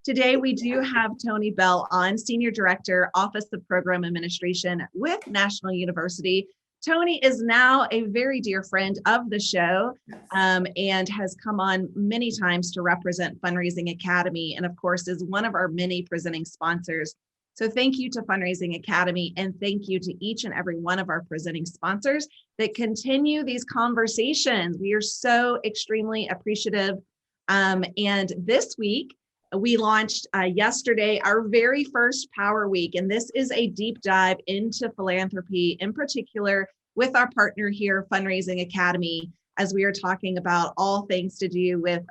Today, we do have Tony Bell on, Senior Director, Office of Program Administration with National University. Tony is now a very dear friend of the show and has come on many times to represent Fundraising Academy, and of course is one of our many presenting sponsors. So thank you to Fundraising Academy, and thank you to each and every one of our presenting sponsors that continue these conversations. We are so extremely appreciative. And this week, we launched yesterday our very first Power Week, and this is a deep dive into philanthropy, in particular with our partner here, Fundraising Academy, as we are talking about all things to do with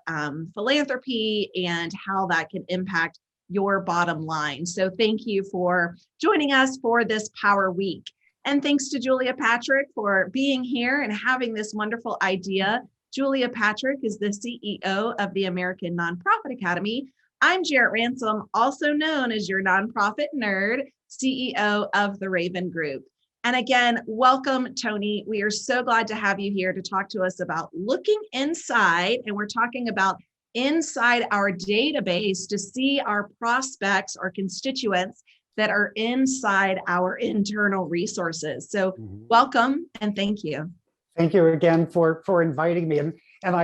philanthropy and how that can impact your bottom line. So thank you for joining us for this Power Week. And thanks to Julia Patrick for being here and having this wonderful idea. Julia Patrick is the CEO of the American Nonprofit Academy. I'm Jarrett Ransom, also known as your nonprofit nerd, CEO of the Raven Group. And again, welcome, Tony. We are so glad to have you here to talk to us about looking inside, and we're talking about inside our database to see our prospects, our constituents that are inside our internal resources. So welcome and thank you. Thank you again for inviting me. And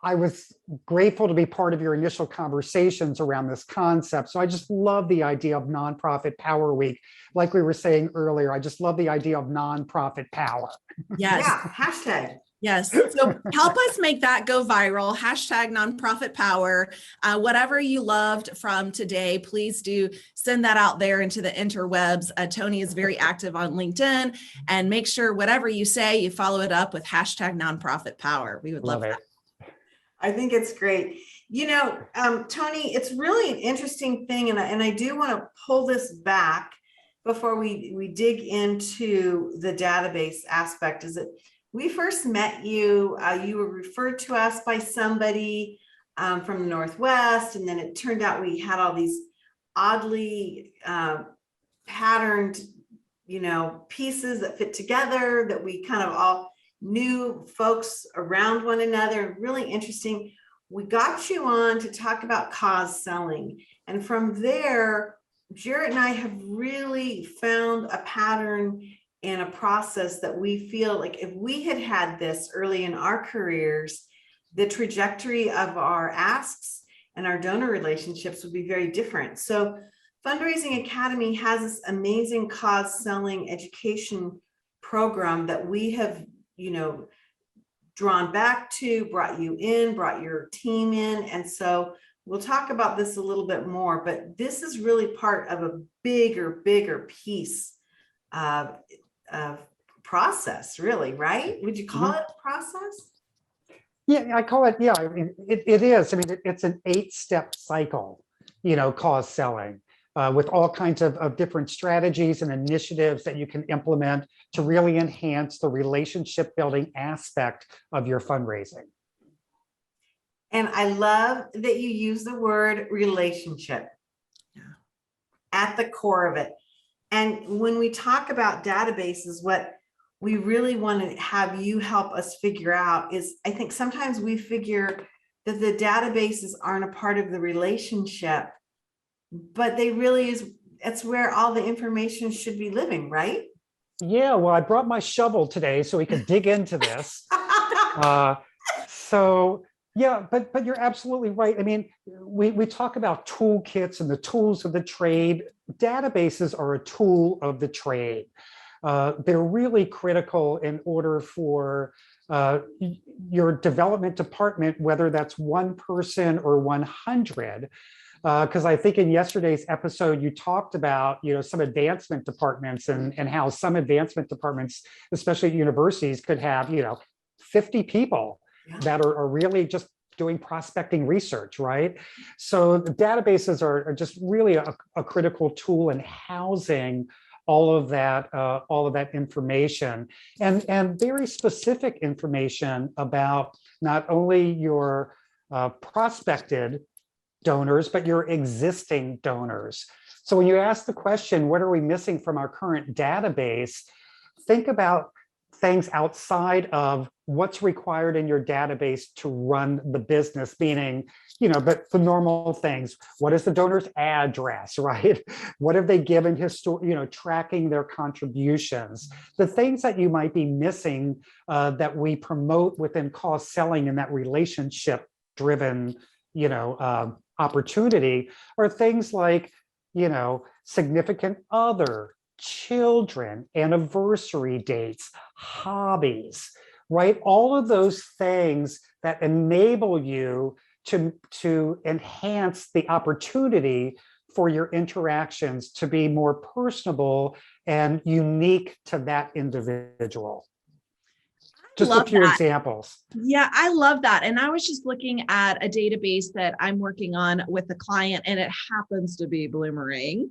I was grateful to be part of your initial conversations around this concept. So I just love the idea of Nonprofit Power Week. Like we were saying earlier, I just love the idea of nonprofit power. Yes. Yeah, hashtag. Yes. So help us make that go viral. Hashtag nonprofit power. Whatever you loved from today, please do send that out there into the interwebs. Tony is very active on LinkedIn, and make sure whatever you say, you follow it up with hashtag nonprofit power. We would love that. I think it's great. You know, Tony, it's really an interesting thing. And I do want to pull this back before we dig into the database aspect. Is that we first met you, you were referred to us by somebody from the Northwest. And then it turned out we had all these oddly patterned, pieces that fit together, that we kind of all knew folks around one another. Really interesting. We got you on to talk about cause selling. And from there, Jarrett and I have really found a pattern and a process that we feel like if we had had this early in our careers, the trajectory of our asks and our donor relationships would be very different. So Fundraising Academy has this amazing cause selling education program that we have drawn back to, brought you in, brought your team in. And so we'll talk about this a little bit more, but this is really part of a bigger piece of process, really, right? Would you call it process? Yeah, I call it, yeah, I mean, it is. I mean, it's an 8-step cycle, cause selling. With all kinds of different strategies and initiatives that you can implement to really enhance the relationship building aspect of your fundraising. And I love that you use the word relationship at the core of it. And when we talk about databases, what we really want to have you help us figure out is, I think sometimes we figure that the databases aren't a part of the relationship, but they really it's where all the information should be living, right? Yeah, well, I brought my shovel today so we could dig into this. So yeah, but you're absolutely right. I mean, we talk about toolkits and the tools of the trade. Databases are a tool of the trade. They're really critical in order for your development department, whether that's one person or 100. Because I think in yesterday's episode, you talked about, some advancement departments and how some advancement departments, especially at universities, could have, 50 people that are really just doing prospecting research, right? So the databases are just really a critical tool in housing all of that information and very specific information about not only your prospected donors, but your existing donors. So when you ask the question, what are we missing from our current database? Think about things outside of what's required in your database to run the business, meaning, but the normal things. What is the donor's address, right? What have they given tracking their contributions, the things that you might be missing that we promote within cause selling in that relationship driven, opportunity are things like, significant other, children, anniversary dates, hobbies, right? All of those things that enable you to enhance the opportunity for your interactions to be more personable and unique to that individual. Just a few examples. Yeah, I love that. And I was just looking at a database that I'm working on with a client, and it happens to be Bloomerang.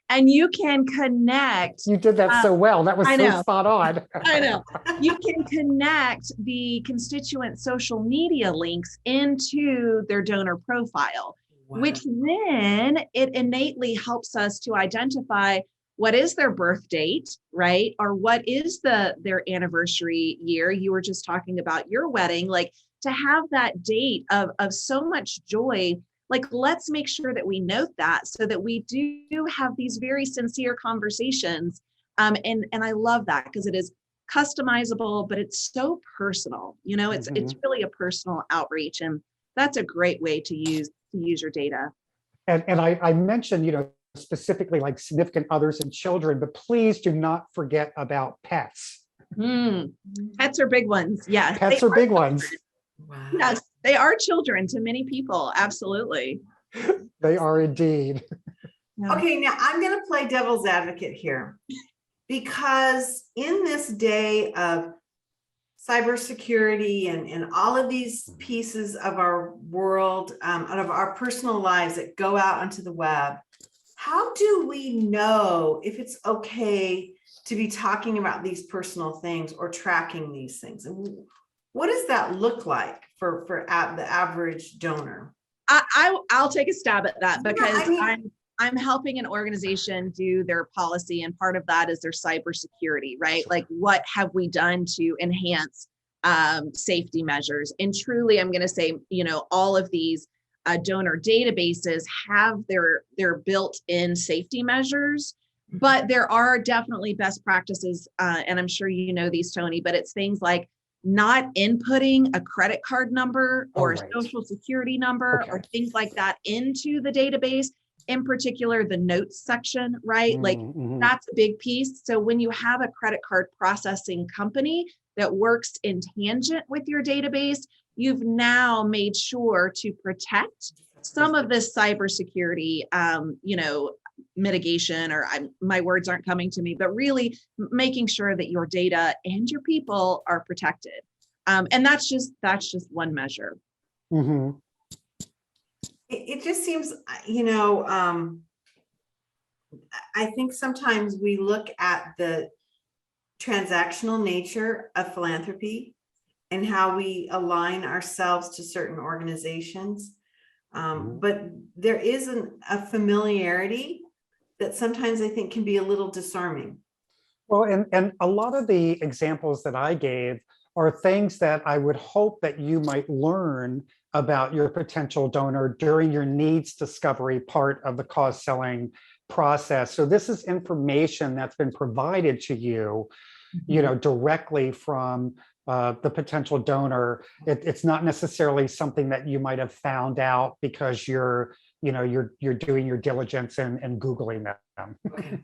And you can connect. You did that so well. That was so spot on. I know. You can connect the constituent social media links into their donor profile, which then it innately helps us to identify what is their birth date, right? Or what is their anniversary year? You were just talking about your wedding, like to have that date of so much joy. Like, let's make sure that we note that so that we do have these very sincere conversations. And I love that because it is customizable, but it's so personal. It's really a personal outreach, and that's a great way to use your data. And I mentioned, specifically like significant others and children, but please do not forget about pets. Pets are big ones. Yes. Pets are big ones. Wow. Yes, they are children to many people. Absolutely. They are indeed. Yeah. Okay, now I'm going to play devil's advocate here, because in this day of cybersecurity and all of these pieces of our world, out of our personal lives that go out onto the web, how do we know if it's okay to be talking about these personal things or tracking these things? And what does that look like for the average donor? I'll take a stab at that because I'm helping an organization do their policy, and part of that is their cybersecurity, right? Like, what have we done to enhance safety measures? And truly, I'm going to say, all of these donor databases have their built-in safety measures, but there are definitely best practices, and I'm sure you know these, Tony, but it's things like not inputting a credit card number or a social security number or things like that into the database, in particular the notes section, right? Like that's a big piece. So when you have a credit card processing company that works in tangent with your database, you've now made sure to protect some of this cybersecurity, mitigation, or my words aren't coming to me, but really making sure that your data and your people are protected. And that's just one measure. Mm-hmm. It just seems, I think sometimes we look at the transactional nature of philanthropy and how we align ourselves to certain organizations. But there is a familiarity that sometimes I think can be a little disarming. Well, and a lot of the examples that I gave are things that I would hope that you might learn about your potential donor during your needs discovery part of the cause selling process. So this is information that's been provided to you, directly from the potential donor. It's not necessarily something that you might have found out because you're doing your diligence and Googling them. Okay.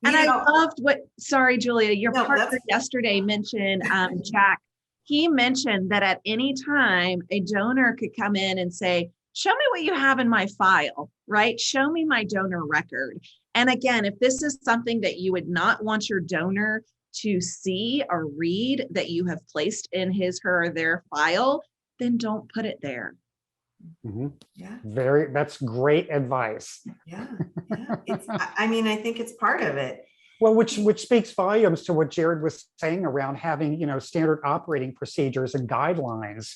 And I loved sorry, Julia, your partner yesterday mentioned, Jack, he mentioned that at any time a donor could come in and say, show me what you have in my file, right? Show me my donor record. And again, if this is something that you would not want your donor to see or read that you have placed in his, her, or their file, then don't put it there. Mm-hmm. Yeah. That's great advice. Yeah. I think it's part of it. Well, which speaks volumes to what Jared was saying around having, standard operating procedures and guidelines,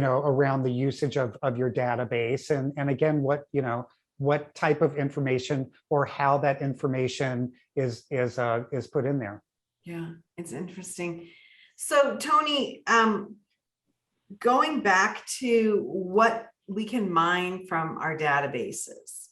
around the usage of your database. And again, what type of information or how that information is put in there. Yeah, it's interesting. So Tony, going back to what we can mine from our databases.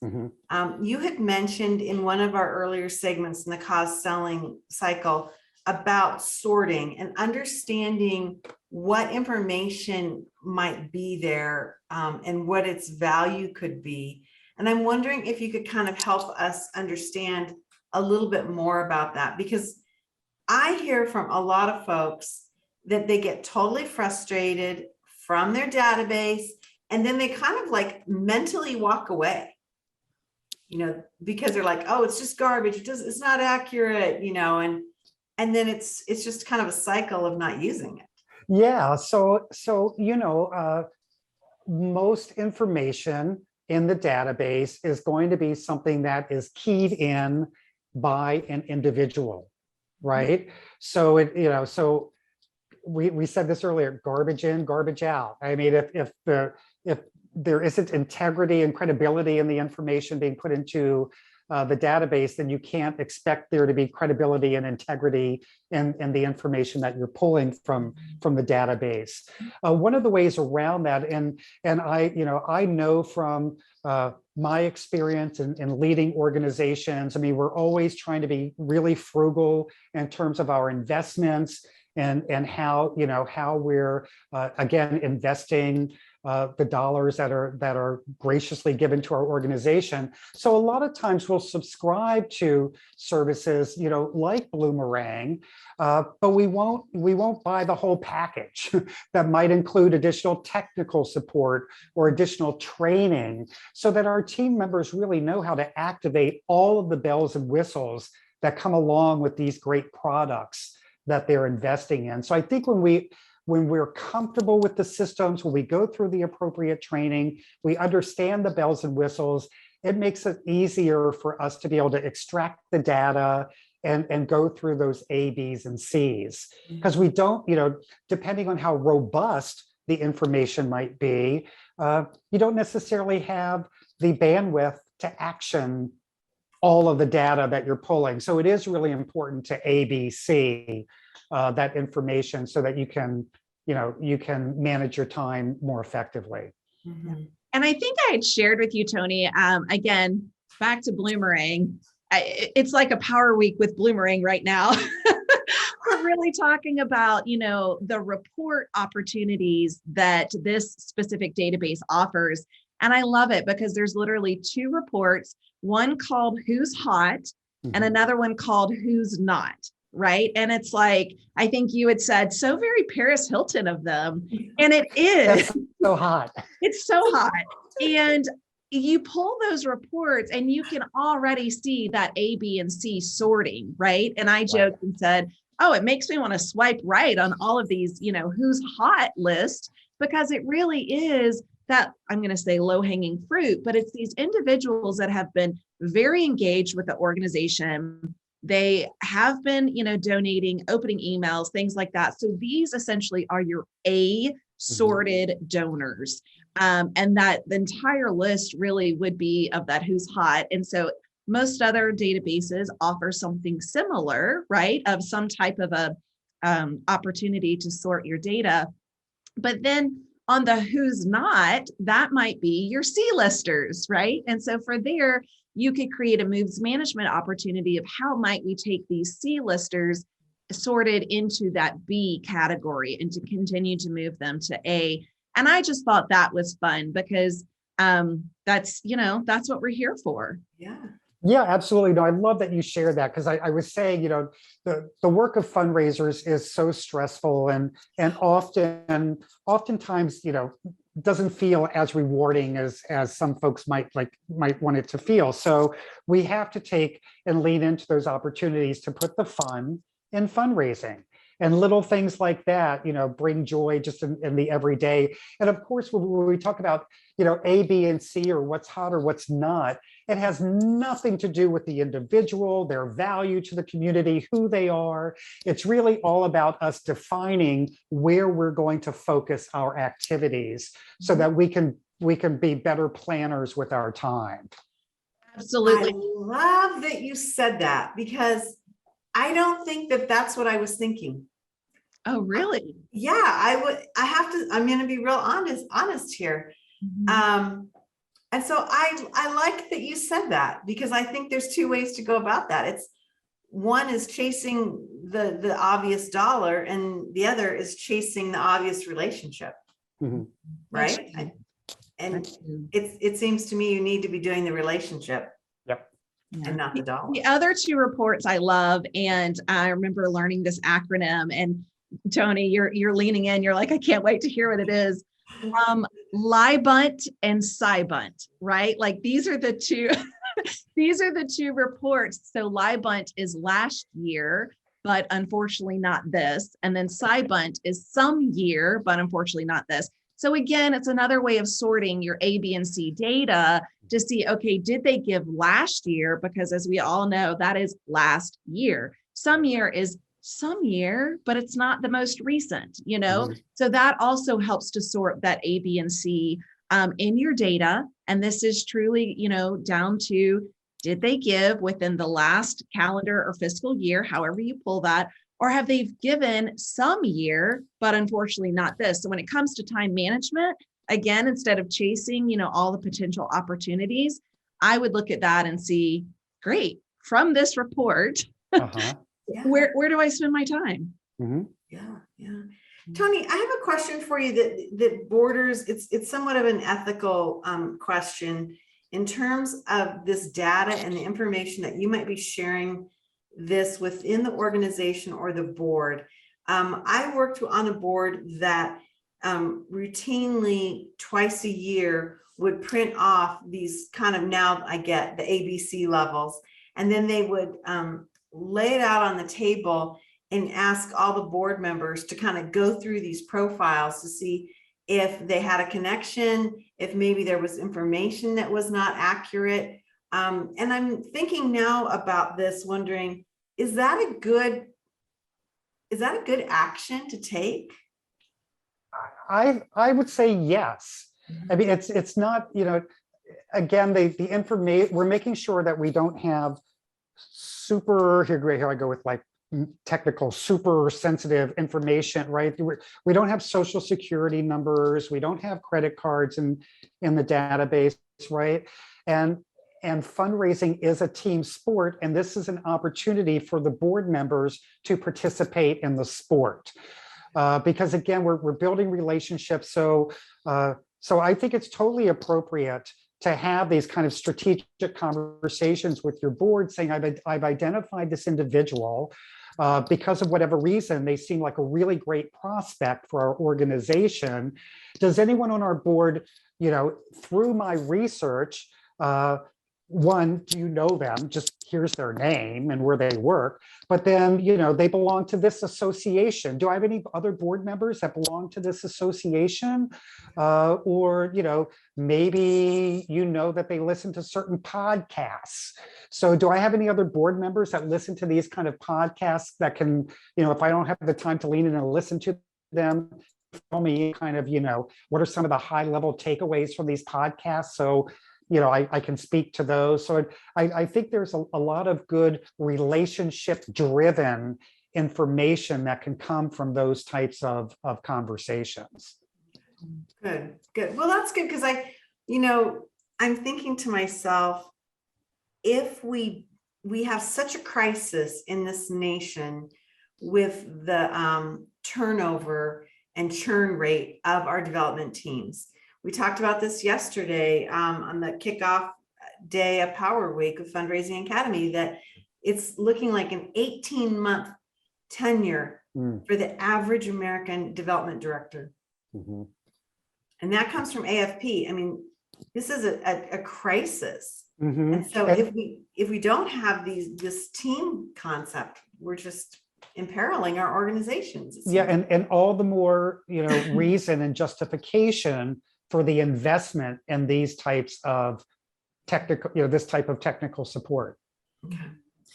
You had mentioned in one of our earlier segments in the cause selling cycle about sorting and understanding what information might be there, and what its value could be. And I'm wondering if you could kind of help us understand a little bit more about that, because I hear from a lot of folks that they get totally frustrated from their database, and then they kind of like mentally walk away, because they're like, oh, it's just garbage. It's not accurate, and then it's just kind of a cycle of not using it. Yeah. So most information in the database is going to be something that is keyed in by an individual, right? So so we said this earlier: garbage in, garbage out. I mean, if there isn't integrity and credibility in the information being put into the database, then you can't expect there to be credibility and integrity in the information that you're pulling from the database. One of the ways around that, and I know from my experience in leading organizations, I mean, we're always trying to be really frugal in terms of our investments and how we're again investing the dollars that are graciously given to our organization. So a lot of times we'll subscribe to services, like Bloomerang, but we won't buy the whole package that might include additional technical support or additional training, so that our team members really know how to activate all of the bells and whistles that come along with these great products that they're investing in. So I think when we're comfortable with the systems, when we go through the appropriate training, we understand the bells and whistles, it makes it easier for us to be able to extract the data and go through those A, Bs, and Cs. Because we don't, depending on how robust the information might be, you don't necessarily have the bandwidth to action all of the data that you're pulling. So it is really important to A, B, C that information so that you can manage your time more effectively. And I think I had shared with you, Tony, again, back to Bloomerang. It's like a power week with Bloomerang right now. We're really talking about, the report opportunities that this specific database offers. And I love it because there's literally two reports, one called Who's Hot and another one called Who's Not. Right. And it's like, I think you had said, so very Paris Hilton of them. And it is. That's so hot. It's so hot. And you pull those reports and you can already see that A, B, and C sorting. Right. And I joked and said, oh, it makes me want to swipe right on all of these, who's hot list, because it really is that, I'm going to say low hanging fruit, but it's these individuals that have been very engaged with the organization. They have been, donating, opening emails, things like that. So these essentially are your A sorted donors. And that the entire list really would be of that who's hot. And so most other databases offer something similar, right? Of some type of a opportunity to sort your data. But then on the who's not, that might be your C-listers, right? And so for there, you could create a moves management opportunity of how might we take these C-listers sorted into that B category and to continue to move them to A. And I just thought that was fun because that's what we're here for. Yeah, absolutely. No, I love that you shared that, because I was saying, the work of fundraisers is so stressful and oftentimes, doesn't feel as rewarding as some folks might want it to feel. So we have to take and lean into those opportunities to put the fun in fundraising. And little things like that, bring joy just in the everyday. And of course, when we talk about, A, B, and C, or what's hot or what's not, it has nothing to do with the individual, their value to the community, who they are. It's really all about us defining where we're going to focus our activities so that we can be better planners with our time. Absolutely. I love that you said that, because I don't think that that's what I was thinking. Oh, really? Yeah, I'm going to be real honest here. Mhm. And so I like that you said that, because I think there's two ways to go about that. It's one is chasing the obvious dollar, and the other is chasing the obvious relationship, Mhm. That's right? true. And That's true. it seems to me you need to be doing the relationship Yep. Yeah. and not the The dollar. other two reports I love, and I remember learning this acronym. And Tony, you're leaning in. You're like, I can't wait to hear what it is. Libunt and Cybunt, right? Like these are the two. These are the two reports. So Libunt is last year, but unfortunately not this. And then Cybunt is some year, but unfortunately not this. So again, it's another way of sorting your A, B, and C data to see, okay, did they give last year? Because as we all know, that is last year. Some year is some year, but it's not the most recent, you know? Mhm. So that also helps to sort that A, B, and C in your data. And this is truly, you know, down to, did they give within the last calendar or fiscal year, however you pull that, or have they given some year, but unfortunately not this. So when it comes to time management, again, instead of chasing, you know, all the potential opportunities, I would look at that and see, great, from this report, Uh-huh. Yeah, where do I spend my time? Mhm. yeah. Tony, I have a question for you that borders, it's somewhat of an ethical question in terms of this data and the information that you might be sharing this within the organization or the board. I worked on a board that routinely twice a year would print off these kind of, now I get the ABC levels, and then they would lay it out on the table and ask all the board members to kind of go through these profiles to see if they had a connection, if maybe there was information that was not accurate. And I'm thinking now about this, wondering, is that a good action to take? I would say yes. I mean, it's not, you know, again, the information, we're making sure that we don't have super, here I go with like technical, super sensitive information, right? We don't have social security numbers, we don't have credit cards in the database, right? And fundraising is a team sport, and this is an opportunity for the board members to participate in the sport. Because again, we're building relationships. So I think it's totally appropriate to have these kind of strategic conversations with your board saying, I've identified this individual because of whatever reason, they seem like a really great prospect for our organization. Does anyone on our board, you know, through my research, one, do you know them? Just here's their name and where they work. But then, you know, they belong to this association. Do I have any other board members that belong to this association? Or, you know, maybe you know that they listen to certain podcasts. So do I have any other board members that listen to these kind of podcasts that can, you know, if I don't have the time to lean in and listen to them, tell me kind of, you know, what are some of the high level takeaways from these podcasts? So, you know, I can speak to those. So I think there's a lot of good relationship driven information that can come from those types of conversations. Good. Well, that's good, because I'm thinking to myself, if we have such a crisis in this nation with the turnover and churn rate of our development teams. We talked about this yesterday on the kickoff day of Power Week of Fundraising Academy, that it's looking like an 18-month tenure for the average American development director. Mm-hmm. And that comes from AFP. I mean, this is a crisis. Mm-hmm. And so if we don't have this team concept, we're just imperiling our organizations. Yeah, and all the more, you know, reason and justification for the investment in these types of technical, you know, this type of technical support. Okay.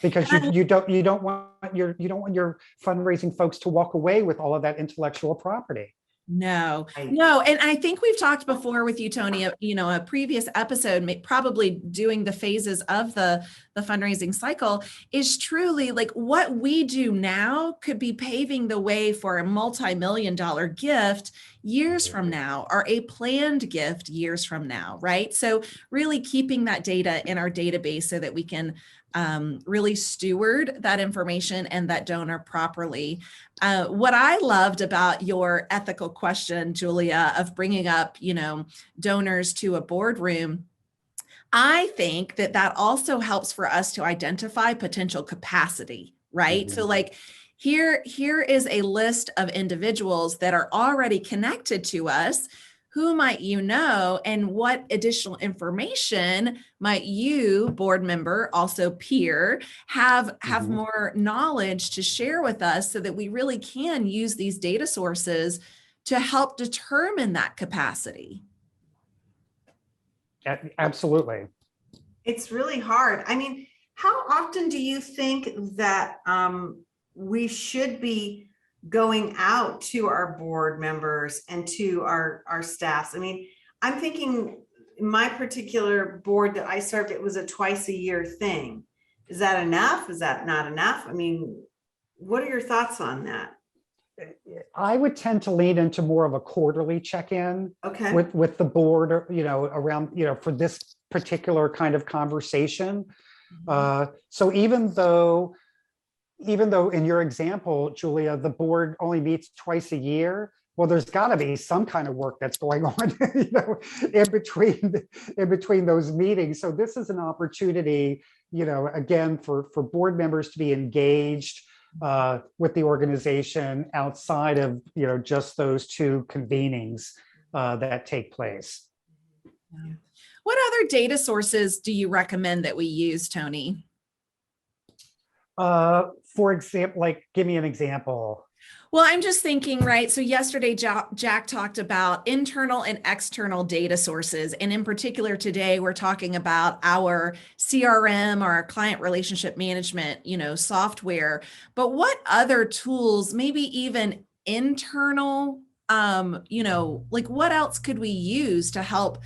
Because you don't want your fundraising folks to walk away with all of that intellectual property. No, Right. no. And I think we've talked before with you, Tony, a previous episode, probably doing the phases of the fundraising cycle, is truly like what we do now could be paving the way for a multi-million-dollar gift years from now, or a planned gift years from now, right? So really keeping that data in our database so that we can really steward that information and that donor properly. What I loved about your ethical question, Julia, of bringing up, donors to a boardroom, I think that also helps for us to identify potential capacity, right? So like here is a list of individuals that are already connected to us. Who might you know, and what additional information might you, board member, also peer, have more knowledge to share with us so that we really can use these data sources to help determine that capacity? Absolutely. It's really hard. I mean, how often do you think that we should be going out to our board members and to our staffs? I mean, I'm thinking my particular board that I served, it was a twice a year thing. Is that enough? Is that not enough? I mean, what are your thoughts on that? I would tend to lean into more of a quarterly check-in Okay. with the board, around, for this particular kind of conversation. So even though in your example, Julia, the board only meets twice a year, well, there's got to be some kind of work that's going on, in between those meetings. So this is an opportunity, again, for board members to be engaged with the organization outside of, just those two convenings that take place. What other data sources do you recommend that we use, Tony? For example, give me an example. Well, I'm just thinking, right? So yesterday, Jack talked about internal and external data sources. And in particular, today, we're talking about our CRM, or our client relationship management, software. But what other tools, maybe even internal, what else could we use to help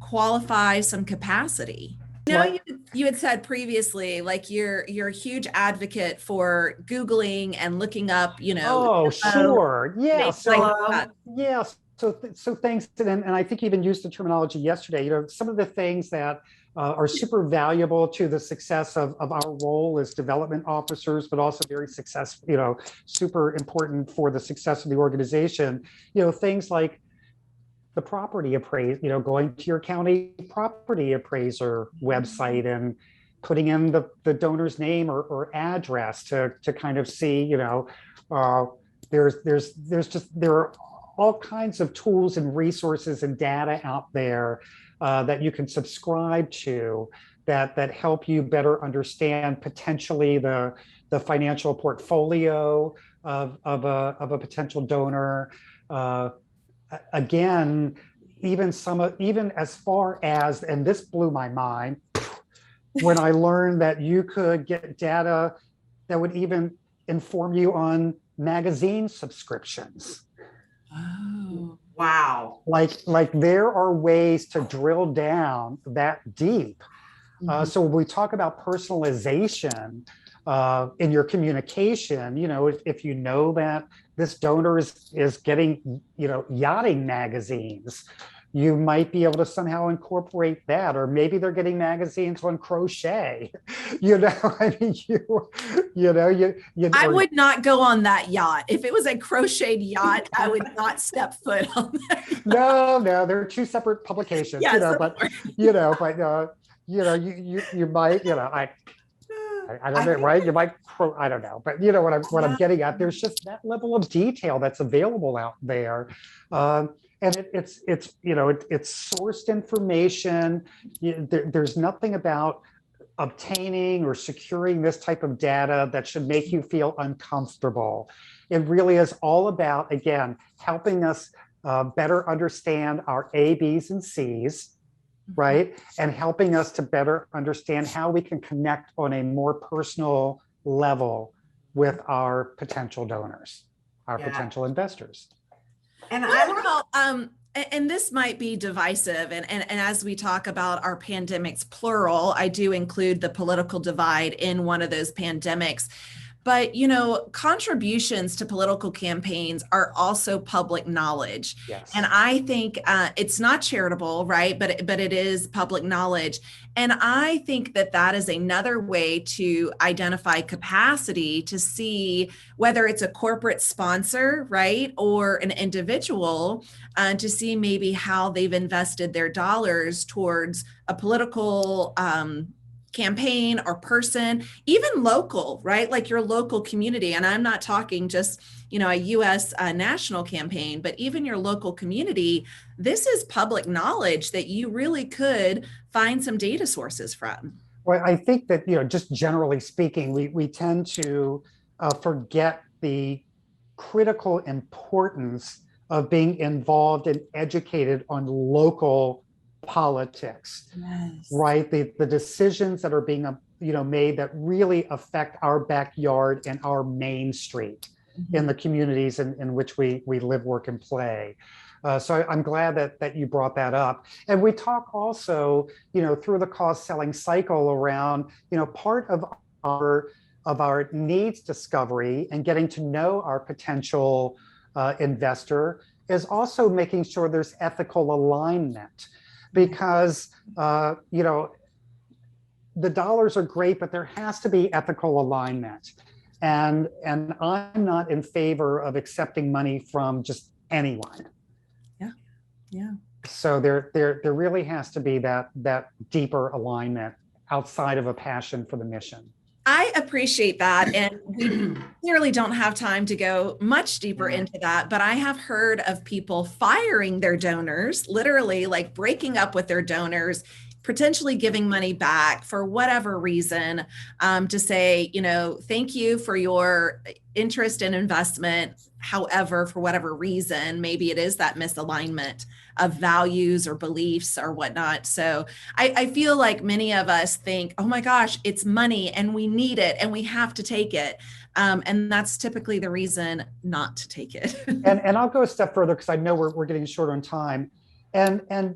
qualify some capacity? You had said previously, like you're a huge advocate for Googling and looking up, Oh, sure. Yeah. Like So thanks. And I think you even used the terminology yesterday, some of the things that are super valuable to the success of our role as development officers, but also very successful, super important for the success of the organization, things like the property appraise, going to your county property appraiser website and putting in the donor's name or address to kind of see, there are all kinds of tools and resources and data out there that you can subscribe to that help you better understand potentially the financial portfolio of a potential donor. Again, even as far as, and this blew my mind, when I learned that you could get data that would even inform you on magazine subscriptions. Oh, wow. Like there are ways to drill down that deep. So when we talk about personalization in your communication, if you know that this donor is getting, yachting magazines, you might be able to somehow incorporate that, or maybe they're getting magazines on crochet. I mean, I would not go on that yacht. If it was a crocheted yacht, I would not step foot on that yacht. No, they're two separate publications. Yes, You might, I don't know, right? You might, I don't know, but what I'm getting at, there's just that level of detail that's available out there. And it's sourced information. There's nothing about obtaining or securing this type of data that should make you feel uncomfortable. It really is all about, again, helping us better understand our A, B's, and C's, right? And helping us to better understand how we can connect on a more personal level with our potential donors, our potential investors. And What about, and this might be divisive, and as we talk about our pandemics, plural, I do include the political divide in one of those pandemics. But, contributions to political campaigns are also public knowledge. Yes. And I think it's not charitable, right? But it is public knowledge. And I think that is another way to identify capacity to see whether it's a corporate sponsor, right? Or an individual, to see maybe how they've invested their dollars towards a political campaign or person, even local, right? Like your local community. And I'm not talking just, a US national campaign, but even your local community. This is public knowledge that you really could find some data sources from. Well, I think that, just generally speaking, we tend to forget the critical importance of being involved and educated on local politics, Yes. right? The decisions that are being made that really affect our backyard and our main street in the communities in which we live, work, and play. So I'm glad that you brought that up. And we talk also, through the cause selling cycle around, part of our needs discovery and getting to know our potential investor is also making sure there's ethical alignment. Because, the dollars are great, but there has to be ethical alignment. And I'm not in favor of accepting money from just anyone. Yeah. So there really has to be that deeper alignment outside of a passion for the mission. I appreciate that. And we clearly don't have time to go much deeper into that, but I have heard of people firing their donors, literally like breaking up with their donors, potentially giving money back for whatever reason, to say, thank you for your interest and investment. However, for whatever reason, maybe it is that misalignment of values or beliefs or whatnot. So I feel like many of us think, oh my gosh, it's money and we need it and we have to take it. And that's typically the reason not to take it. and I'll go a step further because I know we're getting short on time. And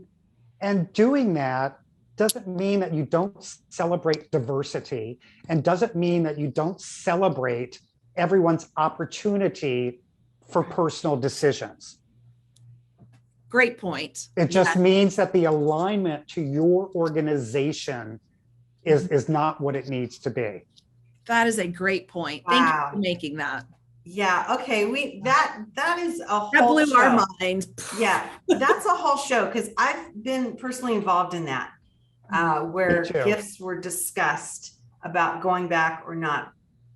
doing that doesn't mean that you don't celebrate diversity, and doesn't mean that you don't celebrate everyone's opportunity for personal decisions. Great point. It just means that the alignment to your organization is not what it needs to be. That is a great point. Wow. Thank you for making that. Yeah. Okay. That is a whole That blew show. our mind. Yeah, that's a whole show because I've been personally involved in that, where gifts were discussed about going back or not,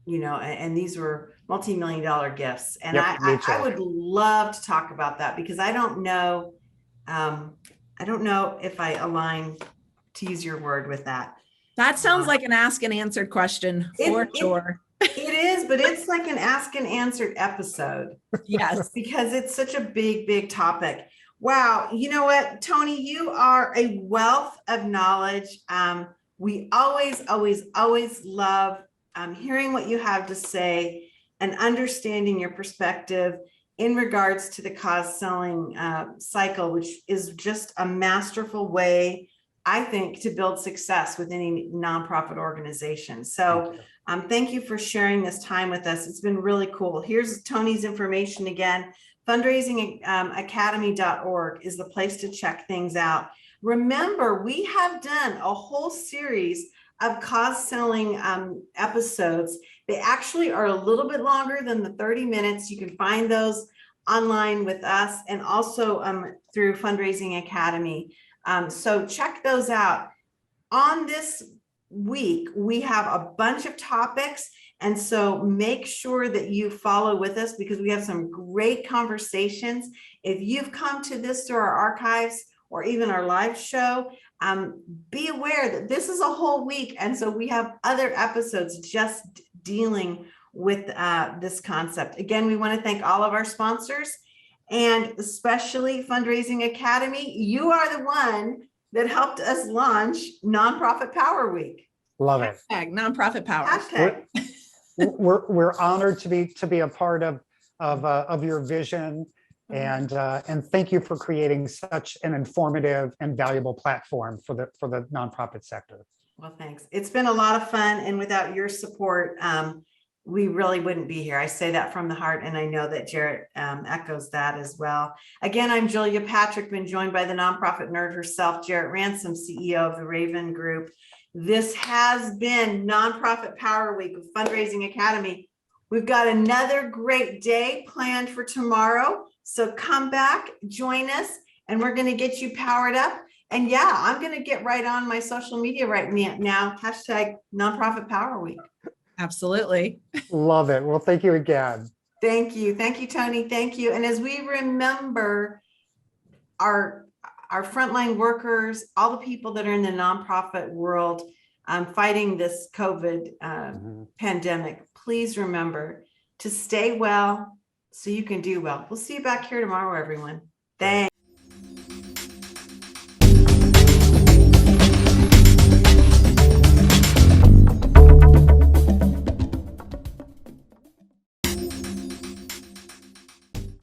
and these were multi-million-dollar gifts. And I would love to talk about that because I don't know if I align, to use your word, with that. That sounds like an ask and answered question for sure. It is, but it's like an ask and answered episode. Yes. Because it's such a big, big topic. Wow. You know what, Tony, you are a wealth of knowledge. We always, always, always love hearing what you have to say and understanding your perspective in regards to the cause selling cycle, which is just a masterful way, I think, to build success with any nonprofit organization. So thank you for sharing this time with us. It's been really cool. Here's Tony's information again. Fundraisingacademy.org is the place to check things out. Remember, we have done a whole series of cause selling episodes. They actually are a little bit longer than the 30 minutes. You can find those online with us and also through Fundraising Academy. So check those out. On this week, we have a bunch of topics. And so make sure that you follow with us because we have some great conversations. If you've come to this through our archives or even our live show, be aware that this is a whole week. And so we have other episodes just dealing with this concept. Again, we want to thank all of our sponsors and especially Fundraising Academy. You are the one that helped us launch Nonprofit Power Week. Love it. Hashtag Nonprofit Power. Hashtag. We're honored to be a part of your vision And thank you for creating such an informative and valuable platform for the nonprofit sector. Well, thanks. It's been a lot of fun, and without your support, we really wouldn't be here. I say that from the heart, and I know that Jarrett echoes that as well. Again, I'm Julia Patrick, been joined by the nonprofit nerd herself, Jarrett Ransom, CEO of the Raven Group. This has been Nonprofit Power Week with Fundraising Academy. We've got another great day planned for tomorrow. So come back, join us, and we're going to get you powered up. And yeah, I'm going to get right on my social media right now. Hashtag Nonprofit Power Week. Absolutely. Love it. Well, thank you again. Thank you. Thank you, Tony. Thank you. And as we remember our frontline workers, all the people that are in the nonprofit world fighting this COVID pandemic, please remember to stay well so you can do well. We'll see you back here tomorrow, everyone. Thanks.